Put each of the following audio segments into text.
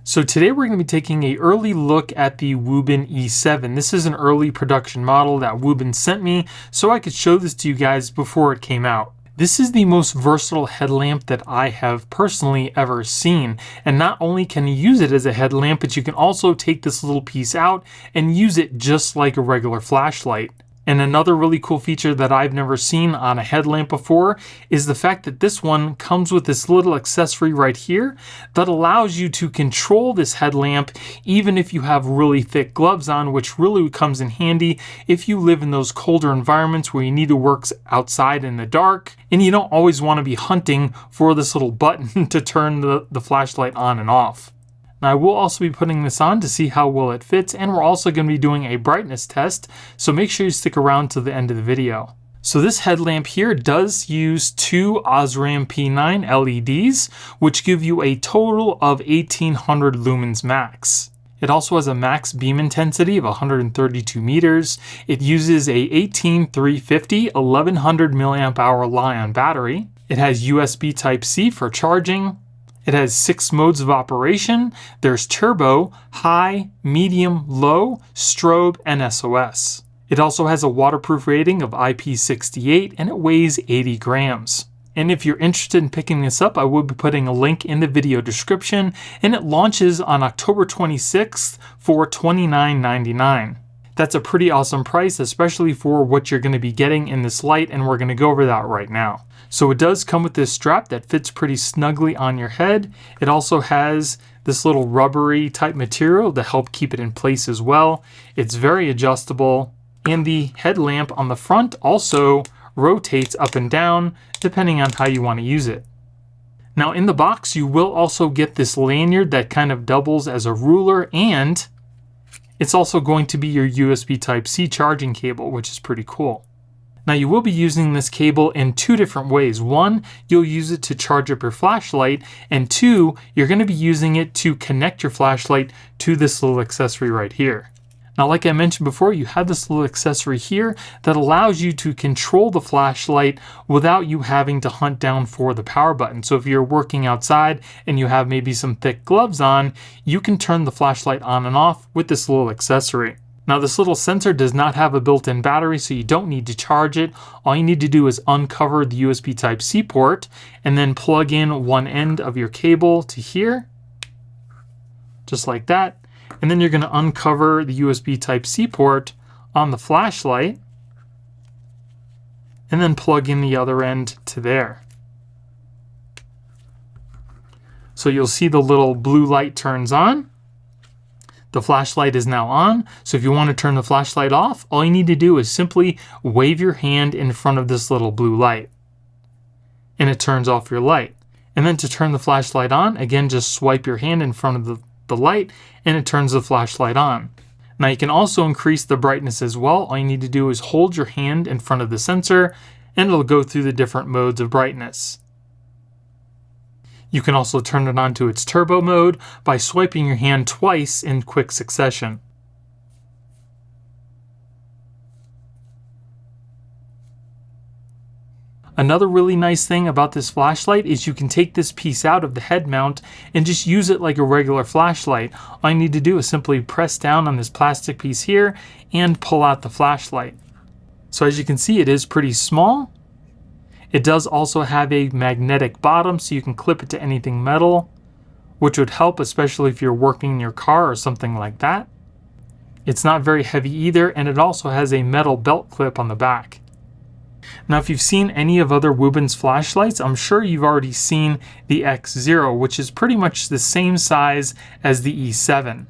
So today we're going to be taking an early look at the Wuben E7. This is an early production model that Wuben sent me so I could show this to you guys before it came out. This is the most versatile headlamp that I have personally ever seen. And not only can you use it as a headlamp, but you can also take this little piece out and use it just like a regular flashlight. And another really cool feature that I've never seen on a headlamp before is the fact that this one comes with this little accessory right here that allows you to control this headlamp even if you have really thick gloves on, which really comes in handy if you live in those colder environments where you need to work outside in the dark and you don't always want to be hunting for this little button to turn the flashlight on and off. Now I will also be putting this on to see how well it fits, and we're also going to be doing a brightness test, so make sure you stick around to the end of the video. So this headlamp here does use two Osram P9 LEDs, which give you a total of 1800 lumens max. It also has a max beam intensity of 132 meters. It uses a 18350 1100 milliamp hour Li-ion battery. It has USB Type-C for charging. It has 6 modes of operation. There's turbo, high, medium, low, strobe, and SOS. It also has a waterproof rating of IP68 and it weighs 80 grams. And if you're interested in picking this up, I will be putting a link in the video description, and it launches on October 26th for $29.99. That's a pretty awesome price, especially for what you're going to be getting in this light, and we're going to go over that right now. So it does come with this strap that fits pretty snugly on your head. It also has this little rubbery type material to help keep it in place as well. It's very adjustable, and the headlamp on the front also rotates up and down depending on how you want to use it. Now in the box you will also get this lanyard that kind of doubles as a ruler, and it's also going to be your USB Type-C charging cable, which is pretty cool. Now you will be using this cable in 2 different ways. 1, you'll use it to charge up your flashlight, and 2, you're going to be using it to connect your flashlight to this little accessory right here. Now like I mentioned before, you have this little accessory here that allows you to control the flashlight without you having to hunt down for the power button. So if you're working outside and you have maybe some thick gloves on, you can turn the flashlight on and off with this little accessory. Now this little sensor does not have a built-in battery, so you don't need to charge it. All you need to do is uncover the USB Type-C port and then plug in one end of your cable to here, just like that. And then you're going to uncover the USB Type-C port on the flashlight and then plug in the other end to there. So you'll see the little blue light turns on. The flashlight is now on, so if you want to turn the flashlight off, all you need to do is simply wave your hand in front of this little blue light, and it turns off your light. And then to turn the flashlight on, again, just swipe your hand in front of the light, and it turns the flashlight on. Now you can also increase the brightness as well. All you need to do is hold your hand in front of the sensor, and it'll go through the different modes of brightness. You can also turn it on to its turbo mode by swiping your hand twice in quick succession. Another really nice thing about this flashlight is you can take this piece out of the head mount and just use it like a regular flashlight. All you need to do is simply press down on this plastic piece here and pull out the flashlight. So as you can see, it is pretty small. It does also have a magnetic bottom, so you can clip it to anything metal, which would help, especially if you're working in your car or something like that. It's not very heavy either, and it also has a metal belt clip on the back. Now if you've seen any of other Wuben's flashlights, I'm sure you've already seen the X0, which is pretty much the same size as the E7.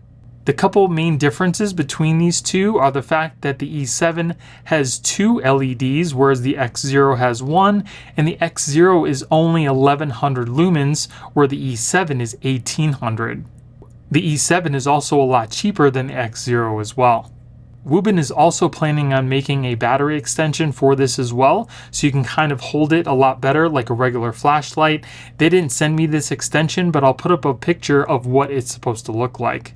The couple main differences between these two are the fact that the E7 has 2 LEDs, whereas the X0 has 1, and the X0 is only 1100 lumens, where the E7 is 1800. The E7 is also a lot cheaper than the X0 as well. Wuben is also planning on making a battery extension for this as well, so you can kind of hold it a lot better like a regular flashlight. They didn't send me this extension, but I'll put up a picture of what it's supposed to look like.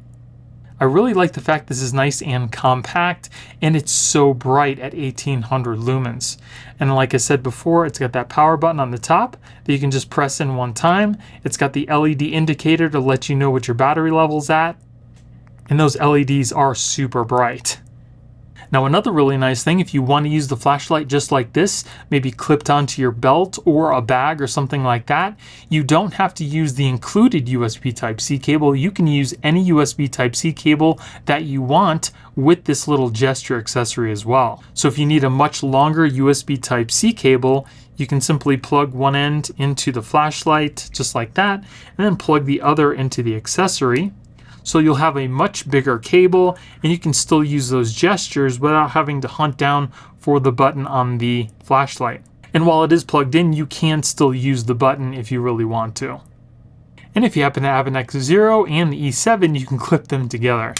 I really like the fact this is nice and compact, and it's so bright at 1800 lumens. And like I said before, it's got that power button on the top that you can just press in one time. It's got the LED indicator to let you know what your battery level's at. And those LEDs are super bright. Now another really nice thing, if you want to use the flashlight just like this, maybe clipped onto your belt or a bag or something like that, you don't have to use the included USB Type-C cable. You can use any USB Type-C cable that you want with this little gesture accessory as well. So if you need a much longer USB Type-C cable, you can simply plug one end into the flashlight just like that, and then plug the other into the accessory. So you'll have a much bigger cable, and you can still use those gestures without having to hunt down for the button on the flashlight. And while it is plugged in, you can still use the button if you really want to. And if you happen to have an X0 and the E7, you can clip them together.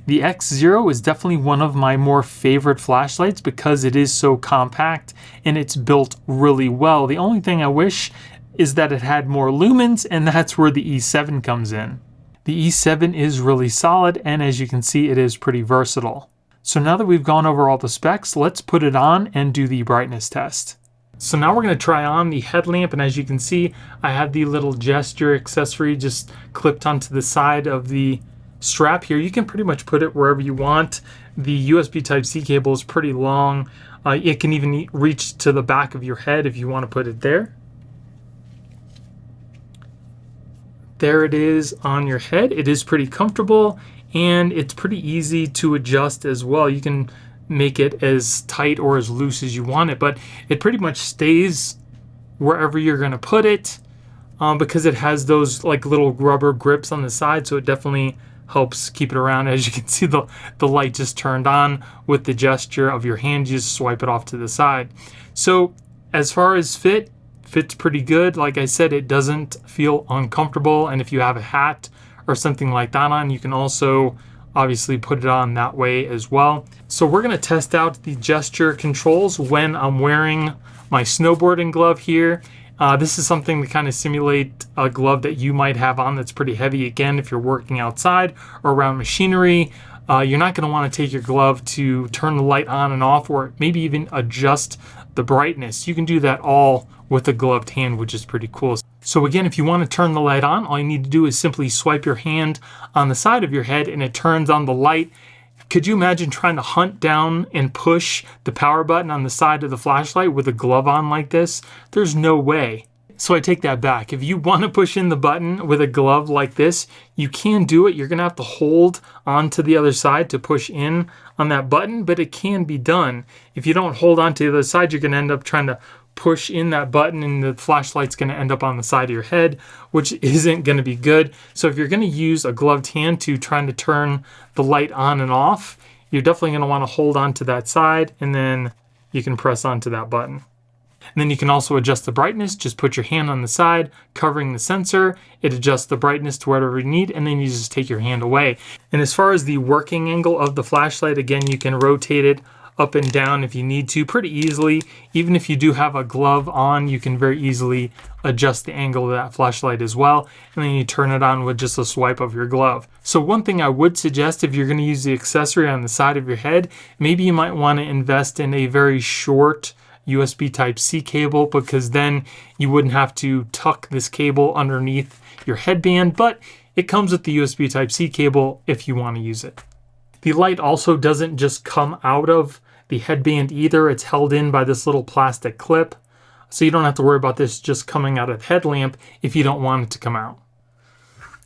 The X0 is definitely one of my more favorite flashlights because it is so compact and it's built really well. The only thing I wish is that it had more lumens, and that's where the E7 comes in. The E7 is really solid, and as you can see, it is pretty versatile. So now that we've gone over all the specs, let's put it on and do the brightness test. So now we're going to try on the headlamp, and as you can see, I have the little gesture accessory just clipped onto the side of the strap here. You can pretty much put it wherever you want. The USB Type-C cable is pretty long. It can even reach to the back of your head if you want to put it there. There it is on your head. It is pretty comfortable, and it's pretty easy to adjust as well. You can make it as tight or as loose as you want it, but it pretty much stays wherever you're going to put it because it has those like little rubber grips on the side, so it definitely helps keep it around. As you can see, the light just turned on with the gesture of your hand. You just swipe it off to the side. So as far as fits pretty good. Like I said, it doesn't feel uncomfortable, and if you have a hat or something like that on, you can also obviously put it on that way as well. So we're going to test out the gesture controls when I'm wearing my snowboarding glove here. This is something to kind of simulate a glove that you might have on that's pretty heavy. Again, if you're working outside or around machinery, you're not going to want to take your glove to turn the light on and off, or maybe even adjust the brightness. You can do that all with a gloved hand, which is pretty cool. So again, if you want to turn the light on, all you need to do is simply swipe your hand on the side of your head and it turns on the light. Could you imagine trying to hunt down and push the power button on the side of the flashlight with a glove on like this? There's no way. So I take that back. If you want to push in the button with a glove like this, you can do it. You're going to have to hold onto the other side to push in on that button, but it can be done. If you don't hold onto the other side, you're going to end up trying to push in that button and the flashlight's going to end up on the side of your head, which isn't going to be good. So if you're going to use a gloved hand to trying to turn the light on and off, you're definitely going to want to hold on to that side, and then you can press onto that button. And then you can also adjust the brightness. Just put your hand on the side, covering the sensor. It adjusts the brightness to whatever you need, and then you just take your hand away. And as far as the working angle of the flashlight, again, you can rotate it up and down if you need to pretty easily. Even if you do have a glove on, you can very easily adjust the angle of that flashlight as well, and then you turn it on with just a swipe of your glove. So one thing I would suggest, if you're going to use the accessory on the side of your head, maybe you might want to invest in a very short USB Type-C cable, because then you wouldn't have to tuck this cable underneath your headband, but it comes with the USB Type-C cable if you want to use it. The light also doesn't just come out of the headband either. It's held in by this little plastic clip, so you don't have to worry about this just coming out of the headlamp if you don't want it to come out.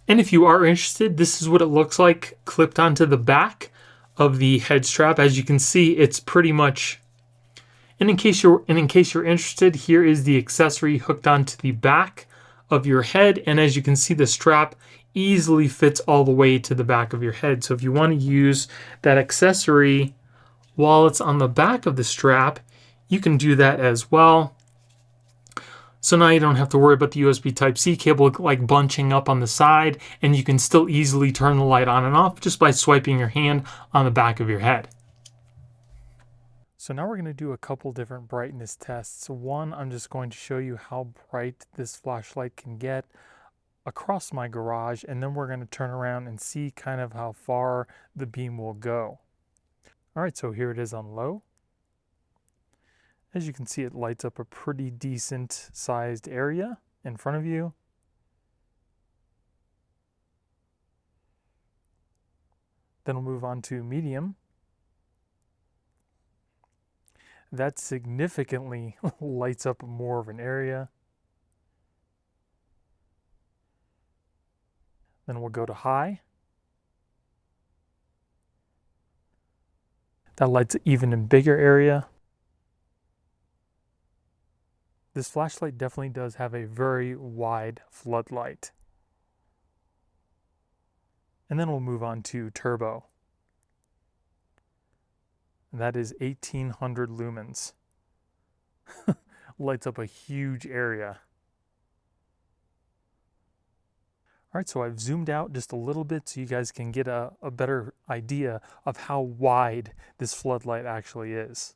And if you are interested, this is what it looks like clipped onto the back of the head strap. As you can see, it's pretty much, and in case you're interested, here is the accessory hooked onto the back of your head, and as you can see, the strap easily fits all the way to the back of your head. So if you want to use that accessory while it's on the back of the strap, you can do that as well. So now you don't have to worry about the USB Type-C cable like bunching up on the side, and you can still easily turn the light on and off just by swiping your hand on the back of your head. So now we're going to do a couple different brightness tests. One, I'm just going to show you how bright this flashlight can get across my garage, and then we're going to turn around and see kind of how far the beam will go. All right, so here it is on low. As you can see, it lights up a pretty decent sized area in front of you. Then we'll move on to medium. That significantly lights up more of an area. Then we'll go to high. That lights even a bigger area. This flashlight definitely does have a very wide floodlight. And then we'll move on to turbo. That is 1800 lumens. Lights up a huge area. All right, so I've zoomed out just a little bit so you guys can get a better idea of how wide this floodlight actually is.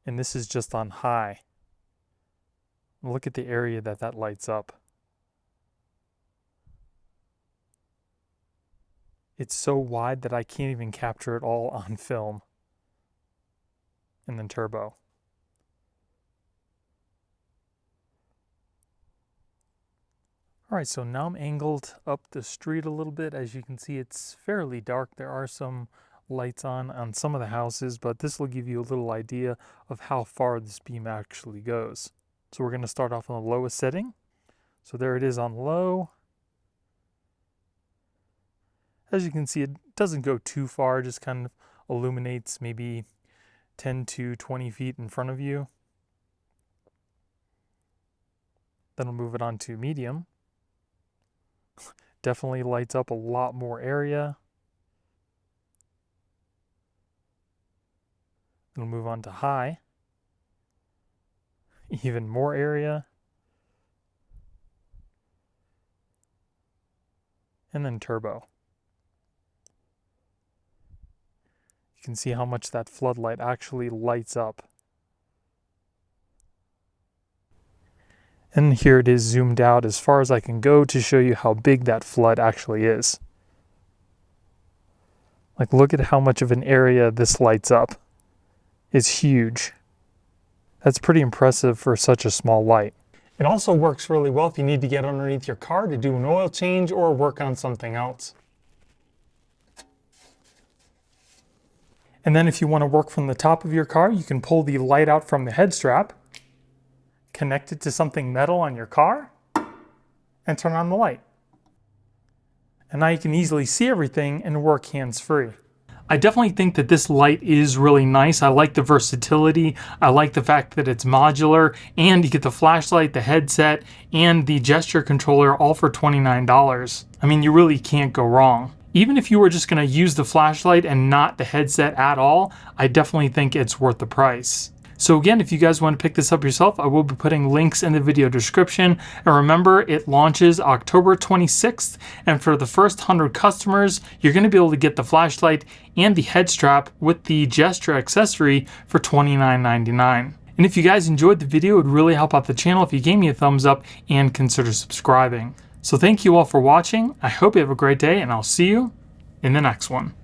And this is just on high. Look at the area that lights up. It's so wide that I can't even capture it all on film. And then turbo. All right, so now I'm angled up the street a little bit. As you can see, it's fairly dark. There are some lights on some of the houses, but this will give you a little idea of how far this beam actually goes. So we're going to start off on the lowest setting. So there it is on low. As you can see, it doesn't go too far, just kind of illuminates maybe 10 to 20 feet in front of you. Then we'll move it on to medium. Definitely lights up a lot more area. Then we'll move on to high. Even more area. And then turbo. You can see how much that floodlight actually lights up. And here it is zoomed out as far as I can go to show you how big that flood actually is. Like, look at how much of an area this lights up. It's huge. That's pretty impressive for such a small light. It also works really well if you need to get underneath your car to do an oil change or work on something else. And then if you want to work from the top of your car, you can pull the light out from the head strap, connect it to something metal on your car, and turn on the light. And now you can easily see everything and work hands-free. I definitely think that this light is really nice. I like the versatility. I like the fact that it's modular, and you get the flashlight, the headset, and the gesture controller all for $29. I mean, you really can't go wrong. Even if you were just going to use the flashlight and not the headset at all, I definitely think it's worth the price. So again, if you guys want to pick this up yourself, I will be putting links in the video description. And remember, it launches October 26th. And for the first 100 customers, you're going to be able to get the flashlight and the head strap with the gesture accessory for $29.99. And if you guys enjoyed the video, it would really help out the channel if you gave me a thumbs up and consider subscribing. So thank you all for watching. I hope you have a great day, and I'll see you in the next one.